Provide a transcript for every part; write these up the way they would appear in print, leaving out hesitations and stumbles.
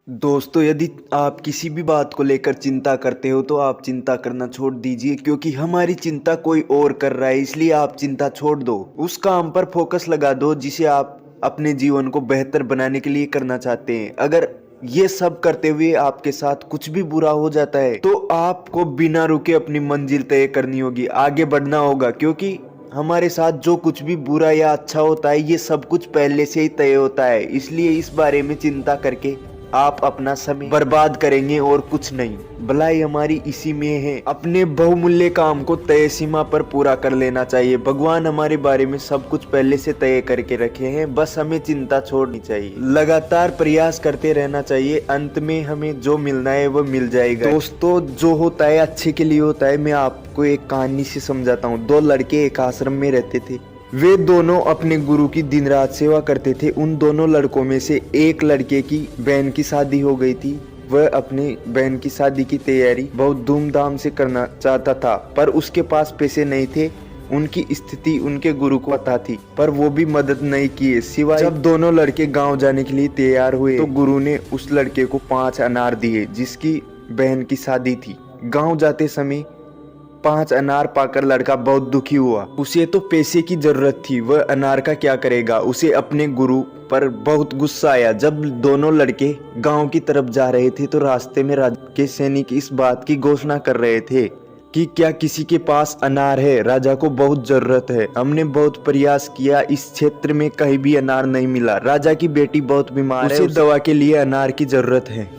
दोस्तों, यदि आप किसी भी बात को लेकर चिंता करते हो तो आप चिंता करना छोड़ दीजिए, क्योंकि हमारी चिंता कोई और कर रहा है। इसलिए आप चिंता छोड़ दो, उस काम पर फोकस लगा दो जिसे आप अपने जीवन को बेहतर बनाने के लिए करना चाहते हैं। अगर ये सब करते हुए आपके साथ कुछ भी बुरा हो जाता है तो आपको बिना रुके अपनी मंजिल तय करनी होगी, आगे बढ़ना होगा। क्योंकि हमारे साथ जो कुछ भी बुरा या अच्छा होता है ये सब कुछ पहले से ही तय होता है। इसलिए इस बारे में चिंता करके आप अपना समय बर्बाद करेंगे और कुछ नहीं। भलाई हमारी इसी में है। अपने बहुमूल्य काम को तय सीमा पर पूरा कर लेना चाहिए। भगवान हमारे बारे में सब कुछ पहले से तय करके रखे हैं, बस हमें चिंता छोड़नी चाहिए। लगातार प्रयास करते रहना चाहिए, अंत में हमें जो मिलना है वो मिल जाएगा। दोस्तों, जो होता है अच्छे के लिए होता है। मैं आपको एक कहानी से समझाता हूँ। दो लड़के एक आश्रम में रहते थे। वे दोनों अपने गुरु की दिन रात सेवा करते थे। उन दोनों लड़कों में से एक लड़के की बहन की शादी हो गई थी। वह अपनी बहन की शादी की तैयारी बहुत धूमधाम से करना चाहता था, पर उसके पास पैसे नहीं थे। उनकी स्थिति उनके गुरु को पता थी, पर वो भी मदद नहीं किए। सिवाय जब दोनों लड़के गांव जाने के लिए तैयार हुए तो गुरु ने उस लड़के को 5 अनार दिए जिसकी बहन की शादी थी। गाँव जाते समय 5 अनार पाकर लड़का बहुत दुखी हुआ। उसे तो पैसे की जरूरत थी, वह अनार का क्या करेगा। उसे अपने गुरु पर बहुत गुस्सा आया। जब दोनों लड़के गांव की तरफ जा रहे थे तो रास्ते में राजा के सैनिक इस बात की घोषणा कर रहे थे कि क्या किसी के पास अनार है, राजा को बहुत जरूरत है। हमने बहुत प्रयास किया, इस क्षेत्र में कहीं भी अनार नहीं मिला। राजा की बेटी बहुत बीमार है, उसे दवा के लिए अनार की जरूरत है।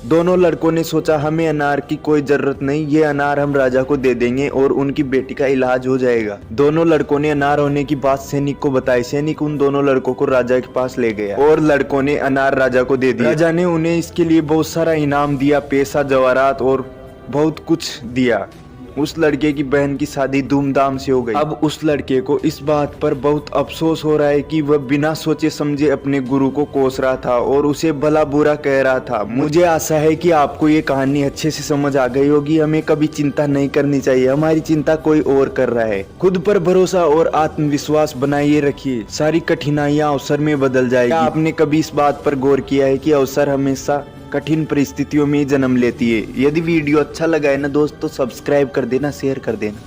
दोनों लड़कों ने सोचा हमें अनार की कोई जरूरत नहीं, ये अनार हम राजा को दे देंगे और उनकी बेटी का इलाज हो जाएगा। दोनों लड़कों ने अनार होने की बात सैनिक को बताई। सैनिक उन दोनों लड़कों को राजा के पास ले गया और लड़कों ने अनार राजा को दे दिया। राजा ने उन्हें इसके लिए बहुत सारा इनाम दिया, पैसा, जवाहरात और बहुत कुछ दिया। उस लड़के की बहन की शादी धूमधाम से हो गई। अब उस लड़के को इस बात पर बहुत अफसोस हो रहा है कि वह बिना सोचे समझे अपने गुरु को कोस रहा था और उसे भला बुरा कह रहा था। मुझे आशा है कि आपको ये कहानी अच्छे से समझ आ गई होगी। हमें कभी चिंता नहीं करनी चाहिए, हमारी चिंता कोई और कर रहा है। खुद पर भरोसा और आत्मविश्वास बनाए रखिए, सारी कठिनाइयां अवसर में बदल जाएगी। आपने कभी इस बात पर गौर किया है कि अवसर हमेशा कठिन परिस्थितियों में जन्म लेती है। यदि वीडियो अच्छा लगा है ना दोस्तों, सब्सक्राइब कर देना, शेयर कर देना।